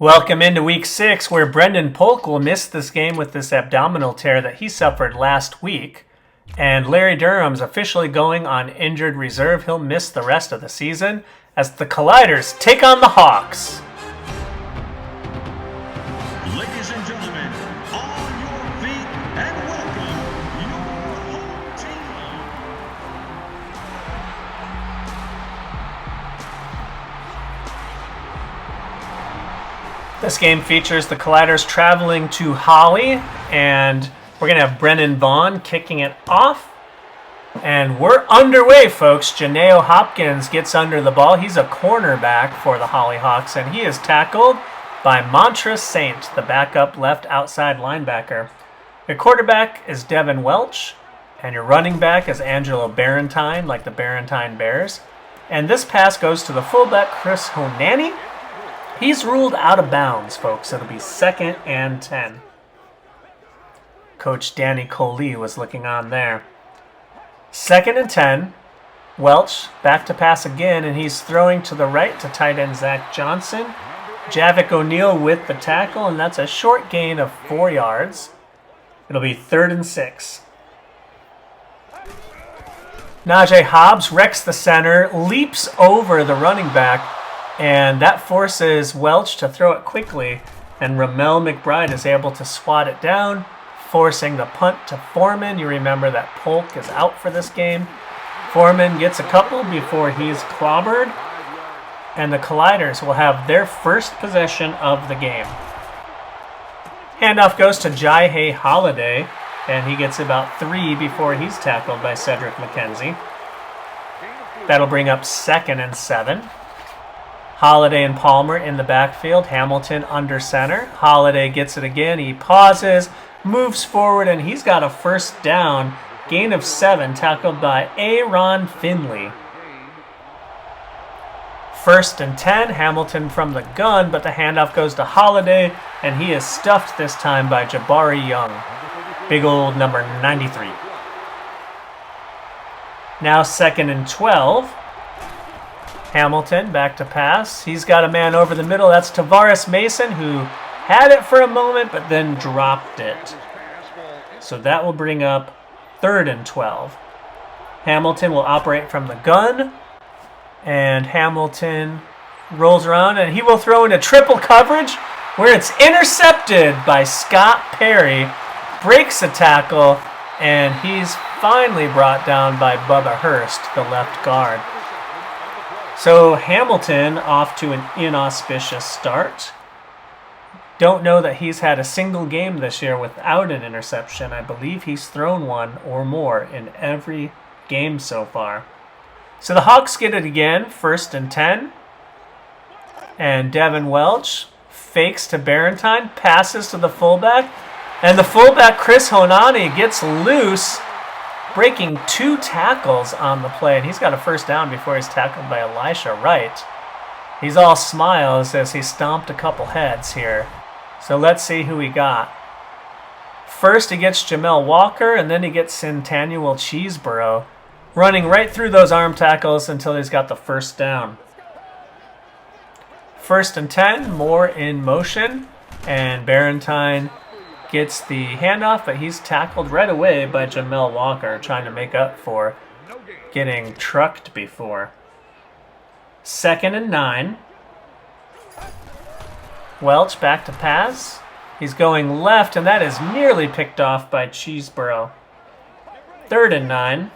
Welcome into week 6, where Brendan Polk will miss this game with this abdominal tear that he suffered last week. And Larry Durham's officially going on injured reserve. He'll miss the rest of the season as the Colliders take on the Hawks. Ladies and gentlemen, on your feet and welcome your home team. This game features the Colliders traveling to Holley, and we're going to have Brendan Vaughn kicking it off. And we're underway, folks. Janeo Hopkins gets under the ball. He's a cornerback for the Holley Hawks, and he is tackled by Mantra Saint, the backup left outside linebacker. Your quarterback is Devin Welch, and your running back is Angelo Barentine, like the Barentine Bears. And this pass goes to the fullback, Chris Honani. He's ruled out of bounds, folks. It'll be 2nd and 10. Coach Danny Coley was looking on there. 2nd and 10. Welch back to pass again, and he's throwing to the right to tight end Zach Johnson. Javik O'Neal with the tackle, and that's a short gain of 4 yards. It'll be 3rd and 6. Najee Hobbs wrecks the center, leaps over the running back, and that forces Welch to throw it quickly, and Ramel McBride is able to swat it down, forcing the punt to Foreman. You remember that Polk is out for this game. Foreman gets a couple before he's clobbered, and the Colliders will have their first possession of the game. Handoff goes to Jai Holiday, and he gets about 3 before he's tackled by Cedric McKenzie. That'll bring up 2nd and 7. Holiday and Palmer in the backfield. Hamilton under center. Holiday gets it again. He pauses, moves forward, and he's got a first down. Gain of 7, tackled by Aaron Finley. 1st and 10. Hamilton from the gun, but the handoff goes to Holiday, and he is stuffed this time by Jabari Young. Big old number 93. Now 2nd and 12. Hamilton back to pass. He's got a man over the middle. That's Tavares Mason, who had it for a moment but then dropped it. So that will bring up 3rd and 12. Hamilton will operate from the gun. And Hamilton rolls around, and he will throw into triple coverage where it's intercepted by Scott Perry. Breaks a tackle, and he's finally brought down by Bubba Hurst, the left guard. So Hamilton off to an inauspicious start. Don't know that he's had a single game this year without an interception. I believe he's thrown one or more in every game so far. So the Hawks get it again, 1st and 10. And Devin Welch fakes to Barentine, passes to the fullback. And the fullback, Chris Honani, gets loose, breaking 2 tackles on the play, and he's got a first down before he's tackled by Elisha Wright. He's all smiles as he stomped a couple heads here. So let's see who he got. First he gets Jamel Walker, and then he gets Centannual Cheeseborough, running right through those arm tackles until he's got the first down. 1st and 10, Moore in motion, and Barentine gets the handoff, but he's tackled right away by Jamel Walker, trying to make up for getting trucked before. 2nd and 9. Welch back to pass. He's going left, and that is nearly picked off by Cheeseborough. 3rd and 9.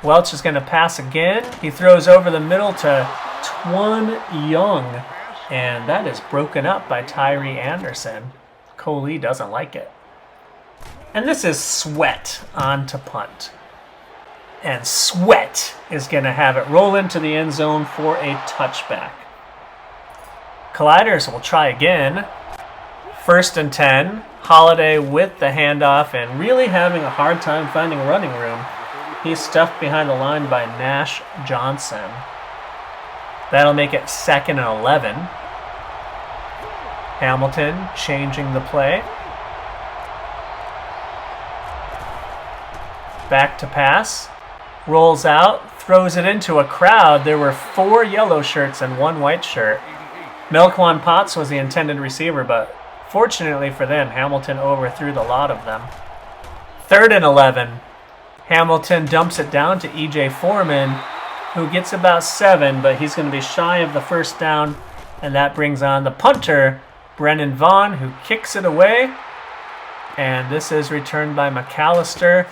Welch is going to pass again. He throws over the middle to Twan Young, and that is broken up by Tyree Anderson. Coley doesn't like it. And this is Sweat on to punt. And Sweat is going to have it roll into the end zone for a touchback. Colliders will try again. 1st and 10. Holiday with the handoff and really having a hard time finding running room. He's stuffed behind the line by Nash Johnson. That'll make it 2nd and 11. Hamilton changing the play. Back to pass. Rolls out, throws it into a crowd. There were 4 yellow shirts and 1 white shirt. Melquan Potts was the intended receiver, but fortunately for them, Hamilton overthrew the lot of them. 3rd and 11. Hamilton dumps it down to E.J. Foreman, who gets about 7, but he's going to be shy of the first down, and that brings on the punter, Brennan Vaughn, who kicks it away, and this is returned by McAllister.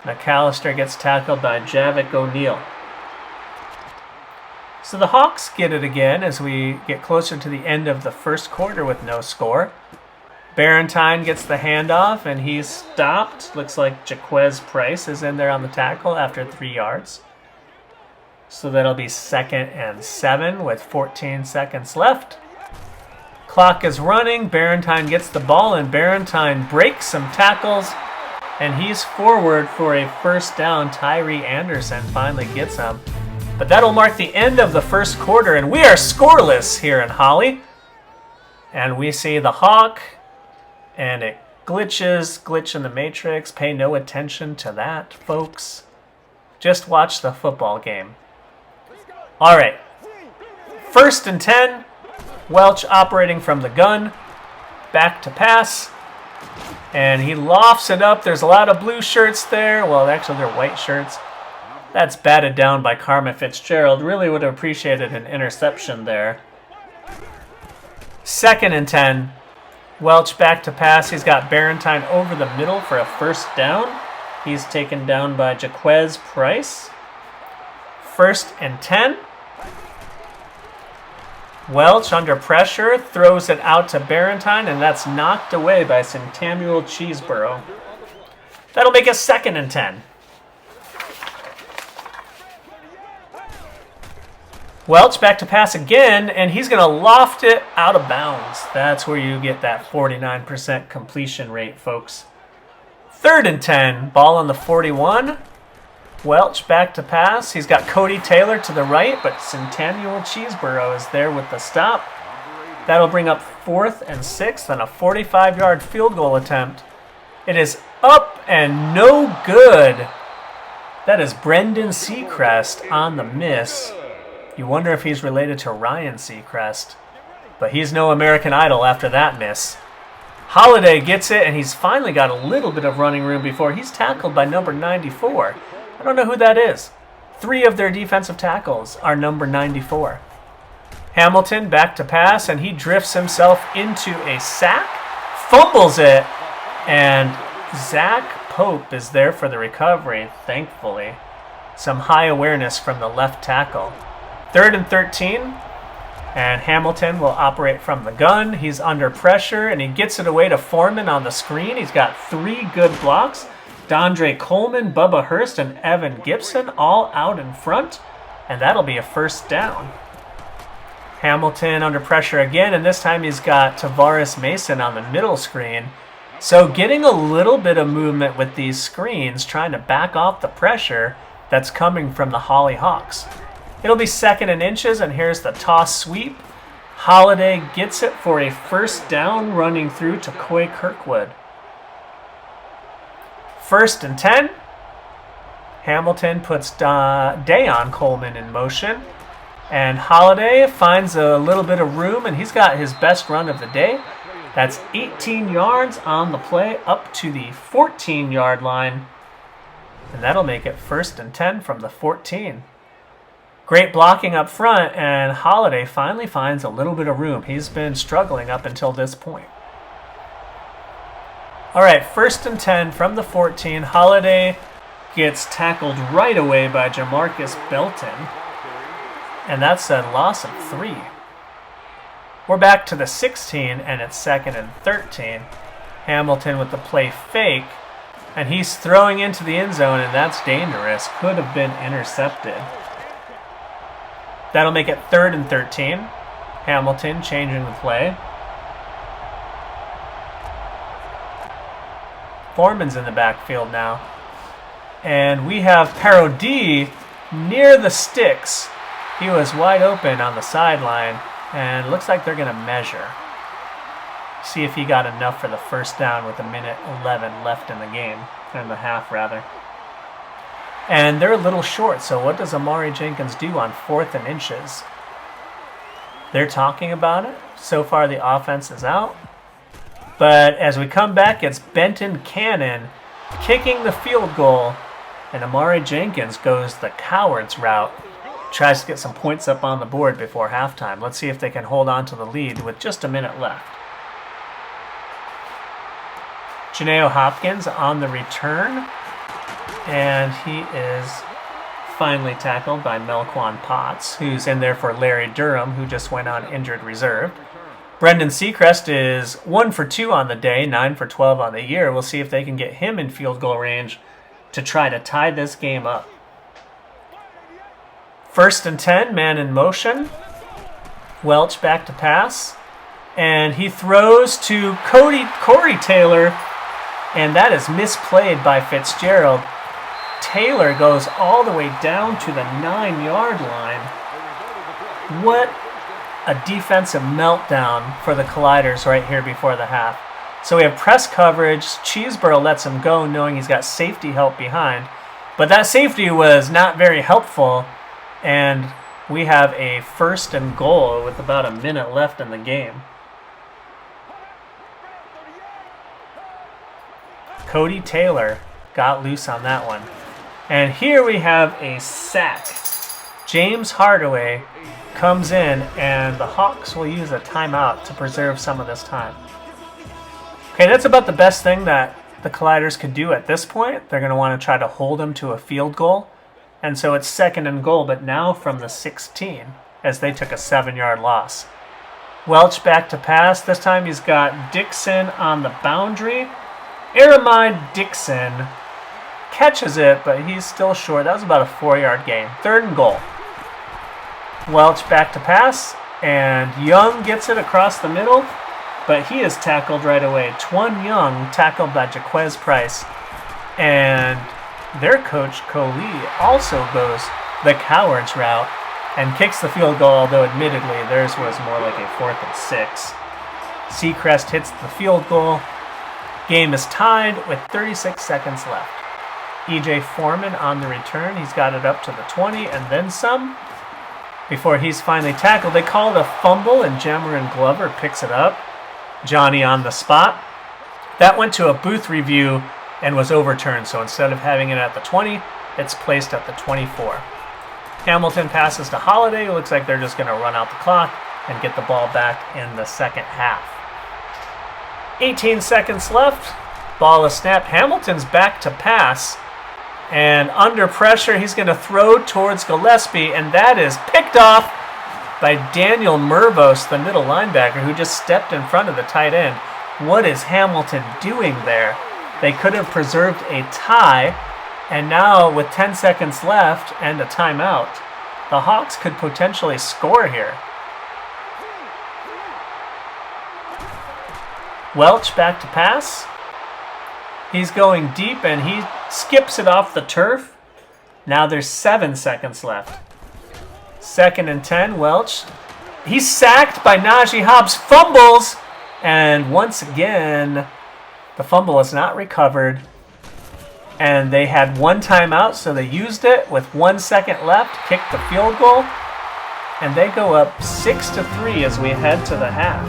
McAllister gets tackled by Javik O'Neal. So the Hawks get it again as we get closer to the end of the first quarter with no score. Barentine gets the handoff, and he's stopped. Looks like Jaquez Price is in there on the tackle after 3 yards. So that'll be 2nd and 7 with 14 seconds left. Clock is running. Barentine gets the ball, and Barentine breaks some tackles, and he's forward for a first down. Tyree Anderson finally gets him. But that'll mark the end of the first quarter, and we are scoreless here in Holley. And we see the Hawk, and it glitches, glitch in the matrix. Pay no attention to that, folks. Just watch the football game. All right, 1st and 10. Welch operating from the gun. Back to pass. And he lofts it up. There's a lot of blue shirts there. Well, actually, they're white shirts. That's batted down by Karma Fitzgerald. Really would have appreciated an interception there. 2nd and 10. Welch back to pass. He's got Barentine over the middle for a first down. He's taken down by Jaquez Price. 1st and 10. Welch under pressure throws it out to Barentine, and that's knocked away by Centennial Cheeseborough. That'll make it 2nd and 10. Welch back to pass again, and he's going to loft it out of bounds. That's where you get that 49% completion rate, folks. 3rd and 10, ball on the 41. Welch back to pass. He's got Cody Taylor to the right, but Centennial Cheeseborough is there with the stop. That'll bring up 4th and 6th on a 45-yard field goal attempt. It is up and no good. That is Brendan Seacrest on the miss. You wonder if he's related to Ryan Seacrest, but he's no American Idol after that miss. Holiday gets it, and he's finally got a little bit of running room before he's tackled by number 94. I don't know who that is. 3 of their defensive tackles are number 94. Hamilton back to pass, and he drifts himself into a sack, fumbles it, and Zach Pope is there for the recovery, thankfully. Some high awareness from the left tackle. 3rd and 13, and Hamilton will operate from the gun. He's under pressure, and he gets it away to Foreman on the screen. He's got 3 good blocks. Dondre Coleman, Bubba Hurst, and Evan Gibson all out in front, and that'll be a first down. Hamilton under pressure again, and this time he's got Tavares Mason on the middle screen. So getting a little bit of movement with these screens, trying to back off the pressure that's coming from the Holley Hawks. It'll be 2nd and inches, and here's the toss sweep. Holiday gets it for a first down, running through to Coy Kirkwood. 1st and 10. Hamilton puts Dayon Coleman in motion. And Holiday finds a little bit of room, and he's got his best run of the day. That's 18 yards on the play up to the 14-yard line. And that'll make it 1st and 10 from the 14. Great blocking up front, and Holiday finally finds a little bit of room. He's been struggling up until this point. All right, 1st and 10 from the 14. Holiday gets tackled right away by Jamarcus Belton, and that's a loss of 3. We're back to the 16, and it's 2nd and 13. Hamilton with the play fake, and he's throwing into the end zone, and that's dangerous. Could have been intercepted. That'll make it 3rd and 13. Hamilton changing the play. Foreman's in the backfield now. And we have Parodi near the sticks. He was wide open on the sideline, and looks like they're going to measure. See if he got enough for the first down with 1:11 left in the game, in the half rather. And they're a little short, so what does Amari Jenkins do on 4th and inches? They're talking about it. So far the offense is out. But as we come back, it's Benton Cannon kicking the field goal. And Amari Jenkins goes the coward's route. Tries to get some points up on the board before halftime. Let's see if they can hold on to the lead with just a minute left. Janeo Hopkins on the return. And he is finally tackled by Melquan Potts, who's in there for Larry Durham, who just went on injured reserve. Brendan Seacrest is 1 for 2 on the day, 9 for 12 on the year. We'll see if they can get him in field goal range to try to tie this game up. 1st and 10, man in motion. Welch back to pass. And he throws to Corey Taylor, and that is misplayed by Fitzgerald. Taylor goes all the way down to the 9-yard line. What a defensive meltdown for the Colliders right here before the half. So we have press coverage. Cheeseborough lets him go knowing he's got safety help behind. But that safety was not very helpful. And we have a 1st and goal with about a minute left in the game. Cody Taylor got loose on that one. And here we have a sack. James Hardaway comes in, and the Hawks will use a timeout to preserve some of this time. Okay, that's about the best thing that the Colliders could do at this point. They're going to want to try to hold them to a field goal. And so it's 2nd and goal, but now from the 16, as they took a 7-yard loss. Welch back to pass. This time he's got Dixon on the boundary. Aramide Dixon catches it, but he's still short. That was about a 4-yard gain. 3rd and goal. Welch back to pass, and Young gets it across the middle, but he is tackled right away. Twan Young tackled by Jaquez Price, and their coach, Coley, also goes the coward's route and kicks the field goal, although admittedly theirs was more like a 4th and 6. Seacrest hits the field goal. Game is tied with 36 seconds left. E.J. Foreman on the return. He's got it up to the 20 and then some before he's finally tackled. They call it a fumble, and Jamarin Glover picks it up. Johnny on the spot. That went to a booth review and was overturned, so instead of having it at the 20, it's placed at the 24. Hamilton passes to Holiday. It looks like they're just going to run out the clock and get the ball back in the second half. 18 seconds left. Ball is snapped. Hamilton's back to pass. And under pressure, he's going to throw towards Gillespie, and that is picked off by Daniel Mervos, the middle linebacker, who just stepped in front of the tight end. What is Hamilton doing there? They could have preserved a tie, and now with 10 seconds left and a timeout, the Hawks could potentially score here. Welch back to pass. He's going deep, and he skips it off the turf. Now there's 7 seconds left. 2nd and 10, Welch. He's sacked by Najee Hobbs, fumbles, and once again, the fumble is not recovered. And they had 1 timeout, so they used it with 1 second left, kicked the field goal, and they go up 6-3 as we head to the half.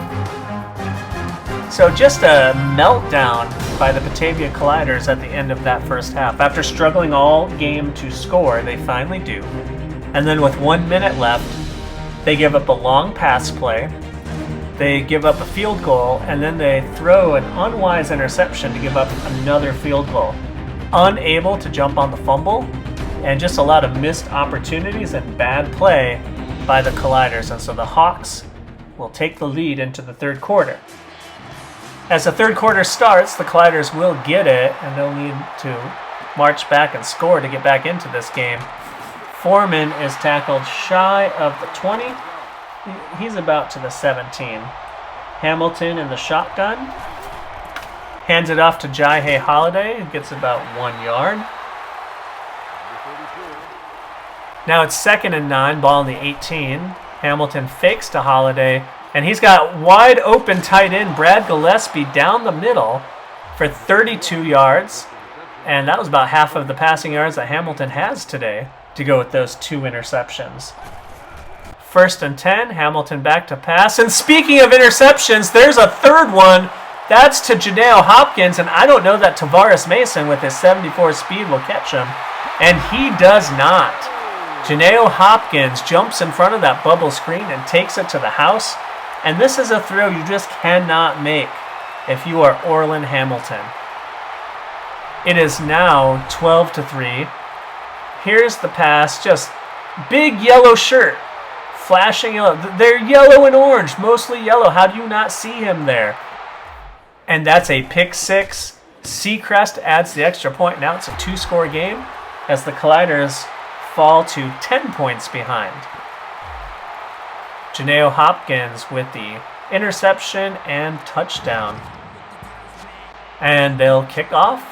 So just a meltdown by the Batavia Colliders at the end of that first half. After struggling all game to score, they finally do. And then with 1 minute left, they give up a long pass play. They give up a field goal, and then they throw an unwise interception to give up another field goal. Unable to jump on the fumble, and just a lot of missed opportunities and bad play by the Colliders. And so the Hawks will take the lead into the third quarter. As the third quarter starts, the Colliders will get it, and they'll need to march back and score to get back into this game. Foreman is tackled shy of the 20. He's about to the 17. Hamilton in the shotgun. Hands it off to Jai Holiday, who gets about 1 yard. Now it's 2nd and 9, ball in the 18. Hamilton fakes to Holiday, and he's got wide open tight end Brad Gillespie down the middle for 32 yards. And that was about half of the passing yards that Hamilton has today to go with those 2 interceptions. 1st and 10, Hamilton back to pass. And speaking of interceptions, there's a third one. That's to Janeo Hopkins, and I don't know that Tavares Mason with his 74 speed will catch him. And he does not. Janeo Hopkins jumps in front of that bubble screen and takes it to the house. And this is a throw you just cannot make if you are Orland Hamilton. It is now 12-3. Here's the pass, just big yellow shirt, flashing yellow. They're yellow and orange, mostly yellow. How do you not see him there? And that's a pick 6. Seacrest adds the extra point. Now it's a 2-score game as the Colliders fall to 10 points behind. Janeo Hopkins with the interception and touchdown. And they'll kick off,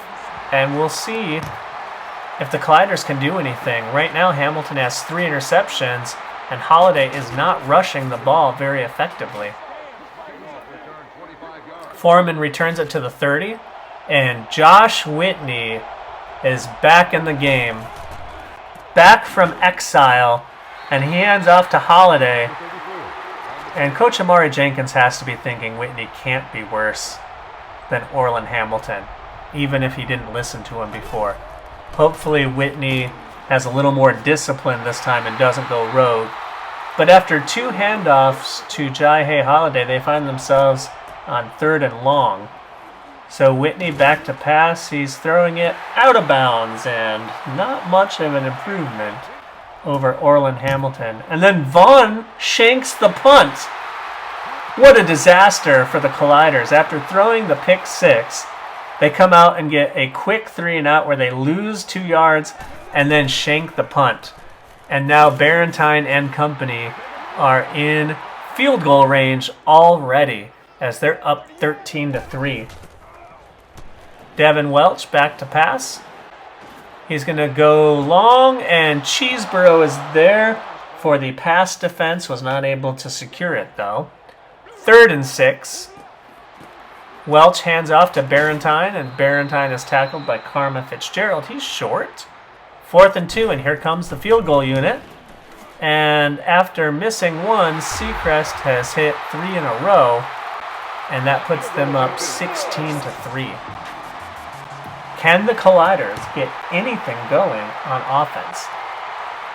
and we'll see if the Colliders can do anything. Right now, Hamilton has 3 interceptions, and Holiday is not rushing the ball very effectively. Foreman returns it to the 30, and Josh Whitney is back in the game. Back from exile, and he hands off to Holiday. And Coach Amari Jenkins has to be thinking Whitney can't be worse than Orland Hamilton, even if he didn't listen to him before. Hopefully Whitney has a little more discipline this time and doesn't go rogue. But after 2 handoffs to Jai Holiday, they find themselves on 3rd and long. So Whitney back to pass. He's throwing it out of bounds, and not much of an improvement over Orland Hamilton. And then Vaughn shanks the punt. What a disaster for the Colliders. After throwing the pick 6, they come out and get a quick 3 and out where they lose 2 yards and then shank the punt. And now Barentine and company are in field goal range already as they're up 13-3. Devin Welch back to pass. He's going to go long, and Cheeseborough is there for the pass defense. Was not able to secure it, though. 3rd and 6. Welch hands off to Barentine, and Barentine is tackled by Karma Fitzgerald. He's short. 4th and 2, and here comes the field goal unit. And after missing 1, Seacrest has hit 3 in a row, and that puts them up 16-3. Can the Colliders get anything going on offense?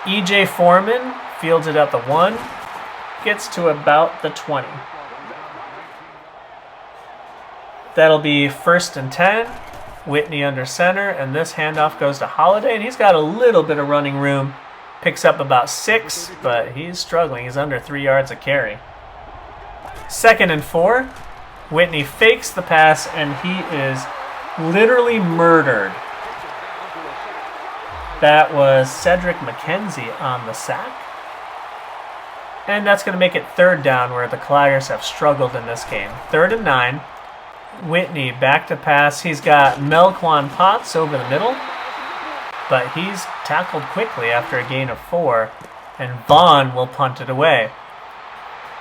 E.J. Foreman fields it at the 1, gets to about the 20. That'll be 1st and 10. Whitney under center, and this handoff goes to Holiday, and he's got a little bit of running room. Picks up about 6, but he's struggling. He's under 3 yards a carry. 2nd and 4. Whitney fakes the pass, and he is literally murdered. That was Cedric McKenzie on the sack. And that's going to make it 3rd down, where the Colliders have struggled in this game. 3rd and 9. Whitney back to pass. He's got Melquan Potts over the middle, but he's tackled quickly after a gain of 4, and Vaughn will punt it away.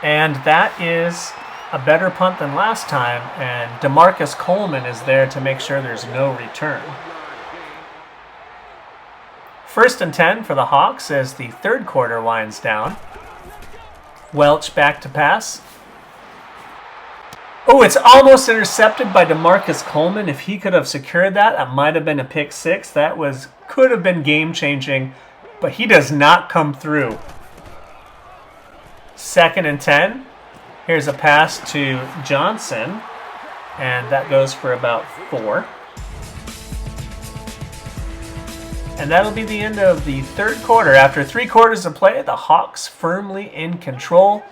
And that is a better punt than last time, and DeMarcus Coleman is there to make sure there's no return. 1st and 10 for the Hawks as the 3rd quarter winds down. Welch back to pass. Oh, it's almost intercepted by DeMarcus Coleman. If he could have secured that, that might have been a pick 6. That could have been game-changing, but he does not come through. 2nd and 10. Here's a pass to Johnson, and that goes for about 4. And that'll be the end of the 3rd quarter. After 3 quarters of play, the Hawks firmly in control,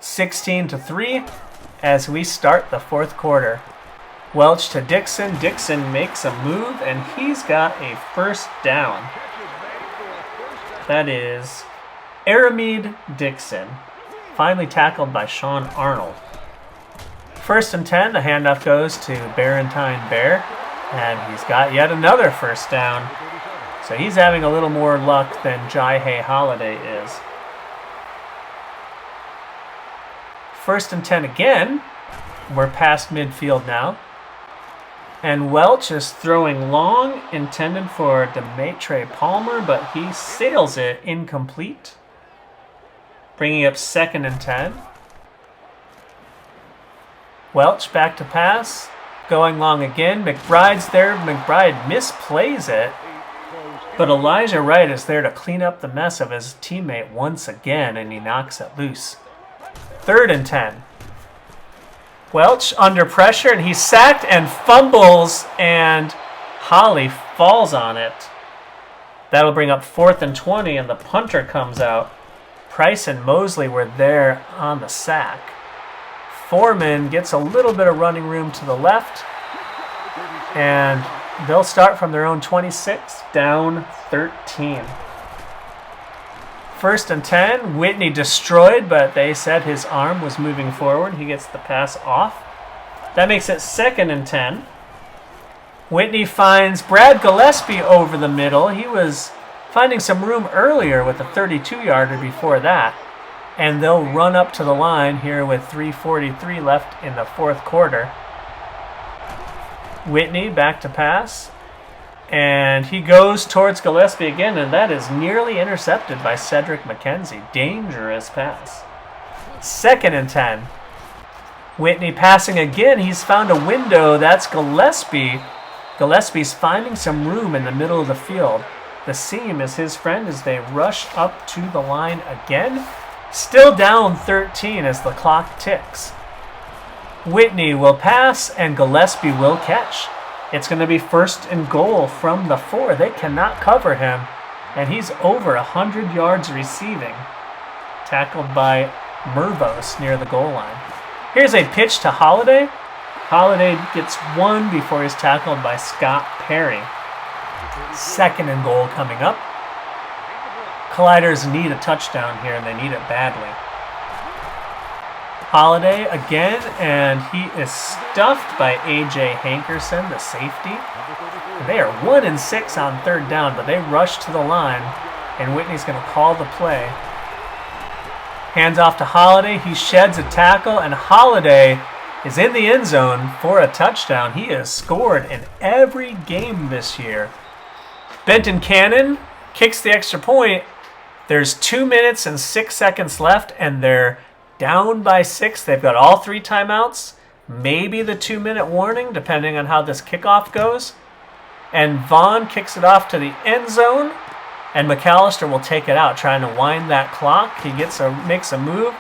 16-3. As we start the 4th quarter. Welch to Dixon. Dixon makes a move, and he's got a 1st down. That is Aramid Dixon, finally tackled by Sean Arnold. 1st and 10, the handoff goes to Barentine Bear, and he's got yet another 1st down. So he's having a little more luck than Jai Holiday is. 1st and 10 again. We're past midfield now. And Welch is throwing long, intended for Demetre Palmer, but he sails it incomplete. Bringing up 2nd and 10. Welch back to pass. Going long again. McBride's there. McBride misplays it. But Elijah Wright is there to clean up the mess of his teammate once again, and he knocks it loose. 3rd and 10. Welch under pressure, and he's sacked and fumbles, and Holley falls on it. That'll bring up 4th and 20, and the punter comes out. Price and Mosley were there on the sack. Foreman gets a little bit of running room to the left, and they'll start from their own 26, down 13. 1st and 10, Whitney destroyed, but they said his arm was moving forward. He gets the pass off. That makes it 2nd and 10. Whitney finds Brad Gillespie over the middle. He was finding some room earlier with a 32-yarder before that. And they'll run up to the line here with 3:43 left in the 4th quarter. Whitney back to pass. And he goes towards Gillespie again, and that is nearly intercepted by Cedric McKenzie. Dangerous pass. 2nd and 10. Whitney passing again. He's found a window. That's Gillespie. Gillespie's finding some room in the middle of the field. The seam is his friend as they rush up to the line again. Still down 13 as the clock ticks. Whitney will pass, and Gillespie will catch. It's going to be 1st and goal from the 4. They cannot cover him, and he's over 100 yards receiving. Tackled by Mervos near the goal line. Here's a pitch to Holiday. Holiday gets 1 before he's tackled by Scott Perry. 2nd and goal coming up. Colliders need a touchdown here, and they need it badly. Holiday again, and he is stuffed by A.J. Hankerson, the safety. They are 1 and 6 on 3rd down, but they rush to the line, and Whitney's going to call the play. Hands off to Holiday. He sheds a tackle, and Holiday is in the end zone for a touchdown. He has scored in every game this year. Benton Cannon kicks the extra point. There's 2 minutes and 6 seconds left, and they're down by 6. They've got all 3 timeouts, maybe the 2-minute warning, depending on how this kickoff goes. And Vaughn kicks it off to the end zone, and McAllister will take it out, trying to wind that clock. He makes a move,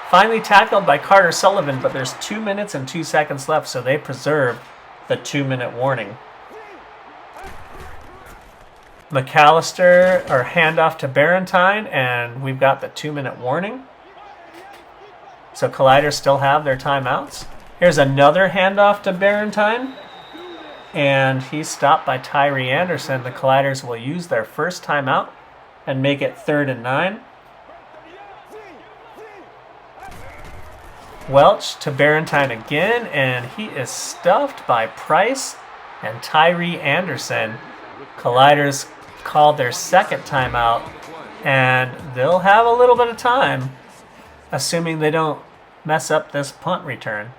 finally tackled by Carter Sullivan, but there's 2 minutes and 2 seconds left, so they preserve the 2-minute warning. McAllister, or handoff to Barentine, and we've got the 2-minute warning. So Colliders still have their timeouts. Here's another handoff to Barentine. And he's stopped by Tyree Anderson. The Colliders will use their first timeout and make it 3rd and 9. Welch to Barentine again, and he is stuffed by Price and Tyree Anderson. Colliders called their 2nd timeout, and they'll have a little bit of time, assuming they don't mess up this punt return.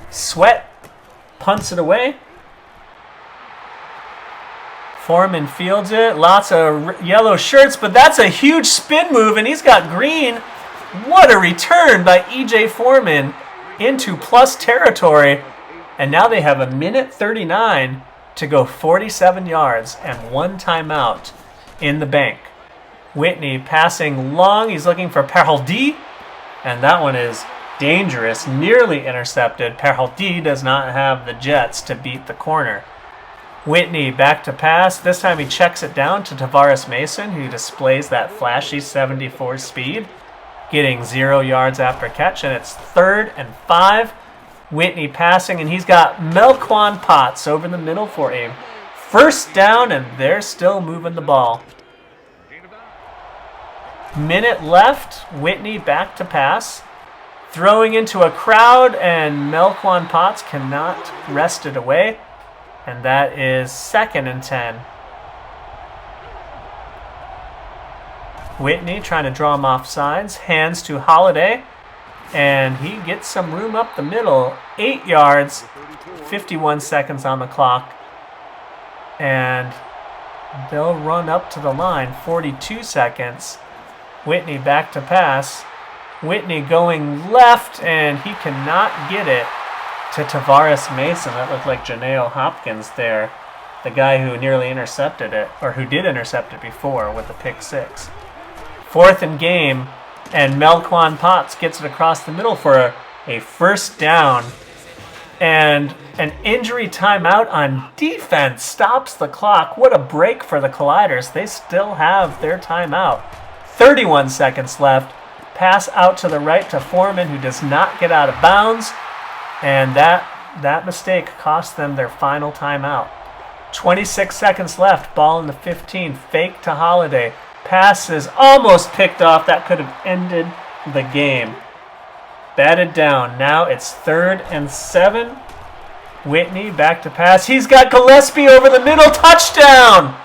Sweat punts it away. Foreman fields it. Lots of yellow shirts, but that's a huge spin move, and he's got green. What a return by E.J. Foreman into plus territory. And now they have 1:39 to go 47 yards and 1 timeout in the bank. Whitney passing long. He's looking for Perhaldi, and that one is dangerous, nearly intercepted. Perhaldi does not have the jets to beat the corner. Whitney back to pass. This time he checks it down to Tavares Mason, who displays that flashy 74 speed, getting 0 yards after catch, and it's 3rd and 5. Whitney passing, and he's got Melquan Potts over the middle for a first down, and they're still moving the ball. Minute left. Whitney back to pass. Throwing into a crowd, and Melquan Potts cannot wrest it away. And that is 2nd and 10. Whitney trying to draw him off sides. Hands to Holiday. And he gets some room up the middle. 8 yards, 51 seconds on the clock. And they'll run up to the line, 42 seconds. Whitney back to pass. Whitney going left, and he cannot get it to Tavares Mason. That looked like Janeo Hopkins there, the guy who nearly intercepted it, or who did intercept it before with the pick 6. 4th and game, and Melquan Potts gets it across the middle for a first down. And an injury timeout on defense stops the clock. What a break for the Colliders. They still have their timeout. 31 seconds left. Pass out to the right to Foreman, who does not get out of bounds. And that mistake cost them their final timeout. 26 seconds left. Ball in the 15. Fake to Holiday. Pass is almost picked off. That could have ended the game. Batted down. Now it's 3rd and 7. Whitney back to pass. He's got Gillespie over the middle. Touchdown!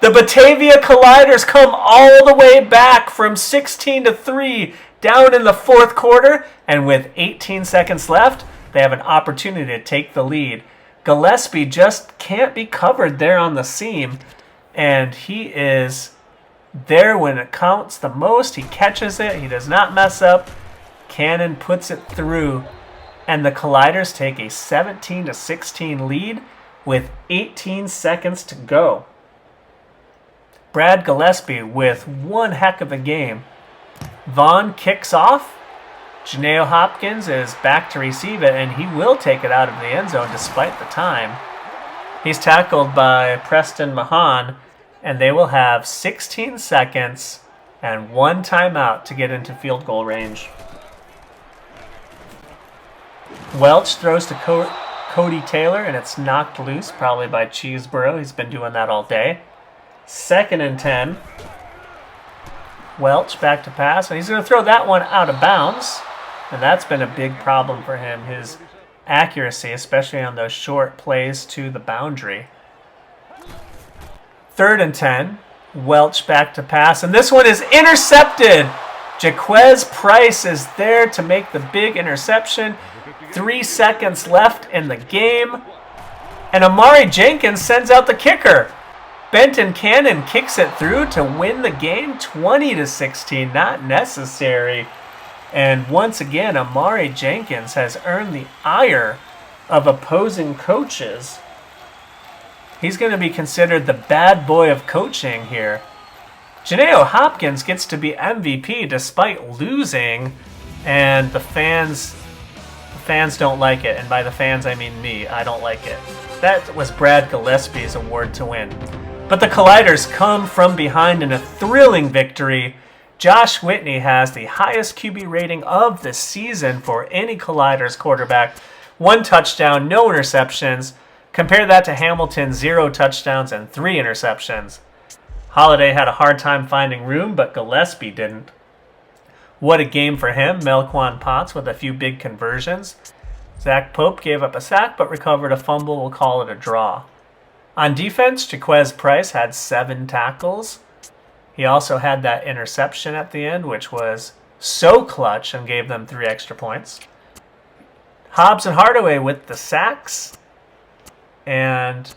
The Batavia Colliders come all the way back from 16-3 down in the 4th quarter. And with 18 seconds left, they have an opportunity to take the lead. Gillespie just can't be covered there on the seam. And he is there when it counts the most. He catches it. He does not mess up. Cannon puts it through, and the Colliders take a 17-16 lead with 18 seconds to go. Brad Gillespie with one heck of a game. Vaughn kicks off. Janeo Hopkins is back to receive it, and he will take it out of the end zone despite the time. He's tackled by Preston Mahan, and they will have 16 seconds and 1 timeout to get into field goal range. Welch throws to Cody Taylor, and it's knocked loose, probably by Cheeseborough. He's been doing that all day. 2nd and 10. Welch back to pass, and he's going to throw that one out of bounds. And that's been a big problem for him, his accuracy, especially on those short plays to the boundary. 3rd and 10. Welch back to pass, and this one is intercepted. Jaquez Price is there to make the big interception. 3 seconds left in the game. And Amari Jenkins sends out the kicker. Benton Cannon kicks it through to win the game 20-16. Not necessary. And once again, Amari Jenkins has earned the ire of opposing coaches. He's going to be considered the bad boy of coaching here. Janeo Hopkins gets to be MVP despite losing, and the fans don't like it. And by the fans, I mean me. I don't like it. That was Brad Gillespie's award to win. But the Colliders come from behind in a thrilling victory. Josh Whitney has the highest QB rating of the season for any Colliders quarterback. 1 touchdown, no interceptions. Compare that to Hamilton's 0 touchdowns and 3 interceptions. Holiday had a hard time finding room, but Gillespie didn't. What a game for him. Melquan Potts with a few big conversions. Zach Pope gave up a sack but recovered a fumble. We'll call it a draw. On defense, Jaquez Price had 7 tackles. He also had that interception at the end, which was so clutch and gave them 3 extra points. Hobbs and Hardaway with the sacks. And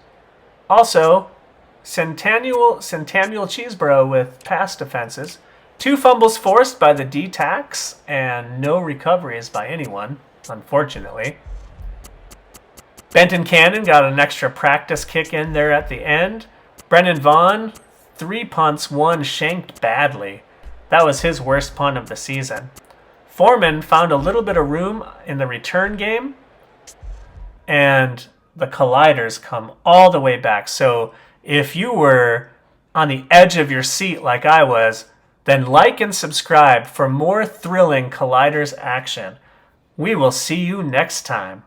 also Centennial Cheeseborough with pass defenses. 2 fumbles forced by the D-tacks and no recoveries by anyone, unfortunately. Benton Cannon got an extra practice kick in there at the end. Brendan Vaughn, 3 punts, 1 shanked badly. That was his worst punt of the season. Foreman found a little bit of room in the return game, and the Colliders come all the way back. So if you were on the edge of your seat like I was, then like and subscribe for more thrilling Colliders action. We will see you next time.